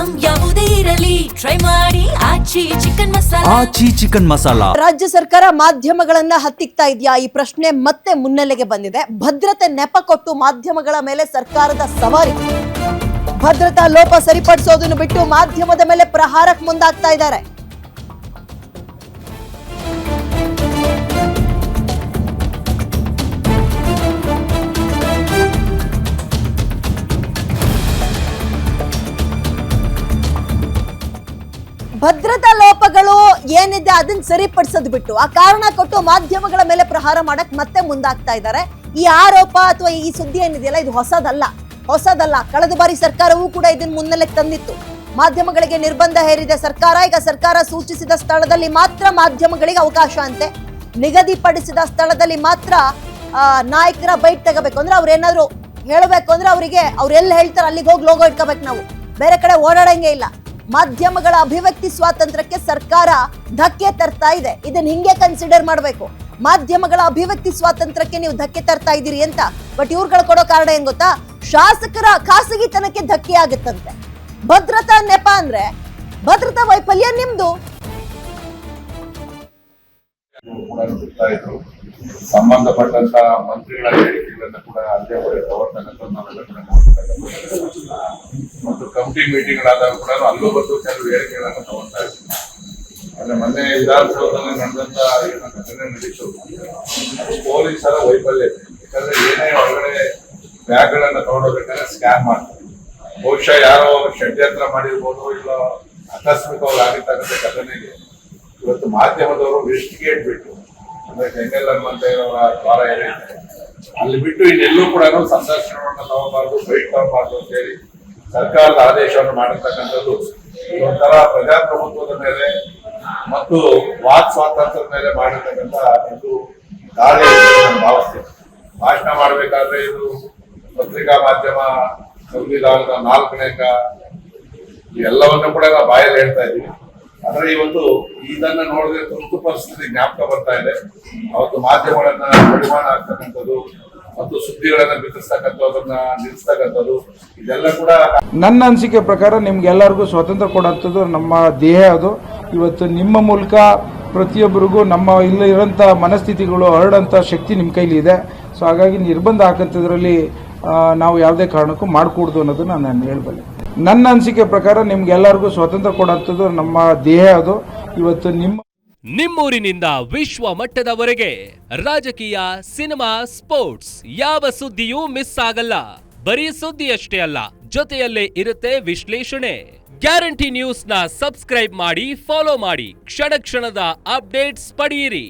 Item ಯಾವುದೇ ಇರಲಿ try ಮಾಡಿ ಆಚಿ ಚಿಕನ್ ಮಸಾಲಾ. ಆಚಿ ಚಿಕನ್ ಮಸಾಲಾ. ರಾಜ್ಯ ಸರ್ಕಾರ ಮಾಧ್ಯಮಗಳನ್ನ ಹತ್ತಿಕ್ತಾ ಇದೆಯಾ? ಈ ಪ್ರಶ್ನೆ ಮತ್ತೆ ಮುನ್ನೆಲೆಗೆ ಬಂದಿದೆ. ಭದ್ರತೆ ನೆಪ ಕೊಟ್ಟು ಮಾಧ್ಯಮಗಳ ಮೇಲೆ ಸರ್ಕಾರದ ಸವಾರಿ. ಭದ್ರತಾ ಲೋಪ ಸರಿಪಡಿಸೋದನ್ನು ಬಿಟ್ಟು ಮಾಧ್ಯಮದ ಮೇಲೆ ಪ್ರಹಾರಕ್ಕೆ ಮುಂದಾಗ್ತಾ ಇದ್ದಾರೆ. ಭದ್ರತಾ ಲೋಪಗಳು ಏನಿದೆ ಅದನ್ನ ಸರಿಪಡಿಸೋದು ಬಿಟ್ಟು ಆ ಕಾರಣ ಕೊಟ್ಟು ಮಾಧ್ಯಮಗಳ ಮೇಲೆ ಪ್ರಹಾರ ಮಾಡಕ್ ಮತ್ತೆ ಮುಂದಾಗ್ತಾ ಇದ್ದಾರೆ. ಈ ಆರೋಪ ಅಥವಾ ಈ ಸುದ್ದಿ ಏನಿದೆಯಲ್ಲ ಇದು ಹೊಸದಲ್ಲ. ಕಳೆದ ಬಾರಿ ಸರ್ಕಾರವೂ ಕೂಡ ಇದನ್ನ ಮುನ್ನೆಲೆಗೆ ತಂದಿತ್ತು. ಮಾಧ್ಯಮಗಳಿಗೆ ನಿರ್ಬಂಧ ಹೇರಿದೆ ಸರ್ಕಾರ. ಈಗ ಸರ್ಕಾರ ಸೂಚಿಸಿದ ಸ್ಥಳದಲ್ಲಿ ಮಾತ್ರ ಮಾಧ್ಯಮಗಳಿಗೆ ಅವಕಾಶ ಅಂತೆ. ನಿಗದಿಪಡಿಸಿದ ಸ್ಥಳದಲ್ಲಿ ಮಾತ್ರ ನಾಯಕರ ಬೈಟ್ ತಗೋಬೇಕು ಅಂದ್ರೆ ಅವ್ರೇನಾದ್ರು ಹೇಳಬೇಕು ಅಂದ್ರೆ ಅವರಿಗೆ ಅವ್ರು ಎಲ್ಲಿ ಹೇಳ್ತಾರೆ ಅಲ್ಲಿಗೆ ಹೋಗಿ ಲೋಗೋ ಇಟ್ಕೋಬೇಕು. ನಾವು ಬೇರೆ ಕಡೆ ಓಡಾಡಂಗೆ ಇಲ್ಲ. ಮಾಧ್ಯಮಗಳ ಅಭಿವ್ಯಕ್ತಿ ಸ್ವಾತಂತ್ರ್ಯಕ್ಕೆ ಸರ್ಕಾರ ಧಕ್ಕೆ ತರ್ತಾ ಇದೆ. ಇದನ್ನ ಹಿಂಗೆ ಕನ್ಸಿಡರ್ ಮಾಡಬೇಕು. ಮಾಧ್ಯಮಗಳ ಅಭಿವ್ಯಕ್ತಿ ಸ್ವಾತಂತ್ರ್ಯಕ್ಕೆ ನೀವು ಧಕ್ಕೆ ತರ್ತಾ ಇದ್ದೀರಿ ಅಂತ. ಬಟ್ ಇವ್ರುಗಳು ಕೊಡೋ ಕಾರಣ ಏನ್ ಗೊತ್ತಾ? ಶಾಸಕರ ಖಾಸಗಿತನಕ್ಕೆ ಧಕ್ಕೆ ಆಗುತ್ತಂತೆ. ಭದ್ರತಾ ನೆಪ ಅಂದ್ರೆ ಭದ್ರತಾ ವೈಫಲ್ಯ ನಿಮ್ದು. ಸಂಬಂಧಪಟ್ಟಂತ ಮಂತ್ರಿಗಳ ಹೇಳಿಕೆಗಳನ್ನ ಕೂಡ ಅಲ್ಲೇ ಹೊರತಕ್ಕಂಥ ನಾವೆಲ್ಲ ಕೂಡ ನೋಡ್ತಕ್ಕಂಥ ಮತ್ತು ಕಮಿಟಿ ಮೀಟಿಂಗ್ಗಳಾದಾಗ ಕೂಡ ಅಲ್ಲೂ ಬಂದು ಕೆಲವು ಹೇಳಿಕೆಗಳನ್ನ ತಗೊಳ್ತಾ ಇದ್ದೀವಿ. ಅಂದ್ರೆ ಮೊನ್ನೆ ವಿಧಾನಸೌಧದಲ್ಲಿ ನಡೆದಂತ ಏನು ಘಟನೆ ನಡೀತು ಅದು ಪೊಲೀಸರ ವೈಫಲ್ಯ. ಯಾಕಂದ್ರೆ ಏನೇ ಹೊರಗಡೆ ಬ್ಯಾಗ್ಗಳನ್ನ ತಗೊಂಡೋಗ್ಬೇಕಾದ್ರೆ ಸ್ಕ್ಯಾನ್ ಮಾಡ್ತಾರೆ. ಬಹುಶಃ ಯಾರೋ ಷಡ್ಯಂತ್ರ ಮಾಡಿರ್ಬೋದು, ಇಲ್ಲ ಆಕಸ್ಮಿಕವಾಗಿ ಆಗಿರ್ತಕ್ಕಂಥ ಘಟನೆಗೆ ಇವತ್ತು ಮಾಧ್ಯಮದವರು ಇನ್ವೆಸ್ಟಿಗೇಟ್ ಬಿಟ್ಟು ಅಂದ್ರೆ ಕೆಂಗಲ್ ಹನುಮಂತ ಅವರ ದ್ವಾರ ಏನಿದೆ ಅಲ್ಲಿ ಬಿಟ್ಟು ಇನ್ನೆಲ್ಲೂ ಕೂಡ ಸಂದರ್ಶನವನ್ನು ತಗೋಬಾರ್ದು, ಬೈಟ್ ತಗೋಬಾರ್ದು ಅಂತ ಹೇಳಿ ಸರ್ಕಾರದ ಆದೇಶವನ್ನು ಮಾಡಿರ್ತಕ್ಕಂಥದ್ದು ಒಂಥರ ಪ್ರಜಾಪ್ರಭುತ್ವದ ಮೇಲೆ ಮತ್ತು ವಾಕ್ ಸ್ವಾತಂತ್ರ್ಯದ ಮೇಲೆ ಮಾಡಿರ್ತಕ್ಕಂಥ ಒಂದು ದಾಳಿ ನಾನು ಭಾವಿಸ್ತೇನೆ. ಭಾಷಣ ಮಾಡಬೇಕಾದ್ರೆ ಇದು ಪತ್ರಿಕಾ ಮಾಧ್ಯಮ ಸಂವಿಧಾನದ 4ನೇ ಅಂಗ ಎಲ್ಲವನ್ನೂ ಕೂಡ ನಾವು ಬಾಯಲ್ಲಿ ಹೇಳ್ತಾ ಇದ್ದೀವಿ. ಆದ್ರೆ ಇವತ್ತು ಇದನ್ನ ನೋಡಿದ್ರೆ ತುರ್ತು ಪರಿಸ್ಥಿತಿ ಜ್ಞಾಪಕ ಬರ್ತಾ ಇದೆ. ಅವತ್ತು ಮಾಧ್ಯಮಗಳನ್ನ ಪರಿಮಾಣ ಆಗ್ತಕ್ಕಂಥದ್ದು ಮತ್ತು ಸುದ್ದಿಗಳನ್ನ ಬಿತ್ತಿಸ್ತಕ್ಕಂಥದನ್ನ ನಿಲ್ಲಿಸ್ತಕ್ಕಂಥದ್ದು ಇದೆಲ್ಲ ಕೂಡ ನನ್ನ ಅನಿಸಿಕೆ ಪ್ರಕಾರ ನಿಮ್ಗೆಲ್ಲರಿಗೂ ಸ್ವಾತಂತ್ರ್ಯ ಕೊಡುವಂಥದ್ದು ನಮ್ಮ ದೇಹ. ಅದು ಇವತ್ತು ನಿಮ್ಮ ಮೂಲಕ ಪ್ರತಿಯೊಬ್ಬರಿಗೂ ನಮ್ಮ ಇರೋಂಥ ಮನಸ್ಥಿತಿಗಳು ಹರಡೋಂಥ ಶಕ್ತಿ ನಿಮ್ಮ ಕೈಲಿ ಇದೆ. ಸೊ ಹಾಗಾಗಿ ನಿರ್ಬಂಧ ಹಾಕಂಥದ್ರಲ್ಲಿ ನಾವು ಯಾವುದೇ ಕಾರಣಕ್ಕೂ ಮಾಡಿಕೊಡ್ದು ಅನ್ನೋದನ್ನ ನಾನು ಹೇಳಬಲ್ಲೆ. ನನ್ನ ಅನಿಸಿಕೆ ಪ್ರಕಾರ ನಿಮ್ಗೆಲ್ಲರಿಗೂ ಸ್ವಾತಂತ್ರ್ಯ ಕೊಡುವಂಥದ್ದು ನಮ್ಮ ದೇಹ. ಅದು ಇವತ್ತು ನಿಮ್ಮೂರಿನಿಂದ ವಿಶ್ವ ಮಟ್ಟದವರೆಗೆ ರಾಜಕೀಯ, ಸಿನಿಮಾ, ಸ್ಪೋರ್ಟ್ಸ್ ಯಾವ ಸುದ್ದಿಯೂ ಮಿಸ್ ಆಗಲ್ಲ. ಬರೀ ಸುದ್ದಿ ಅಷ್ಟೇ ಅಲ್ಲ, ಜೊತೆಯಲ್ಲೇ ಇರುತ್ತೆ ವಿಶ್ಲೇಷಣೆ. ಗ್ಯಾರಂಟಿ ನ್ಯೂಸ್ ನ ಸಬ್ಸ್ಕ್ರೈಬ್ ಮಾಡಿ, ಫಾಲೋ ಮಾಡಿ, ಕ್ಷಣ ಕ್ಷಣದ ಅಪ್ಡೇಟ್ಸ್ ಪಡೆಯಿರಿ.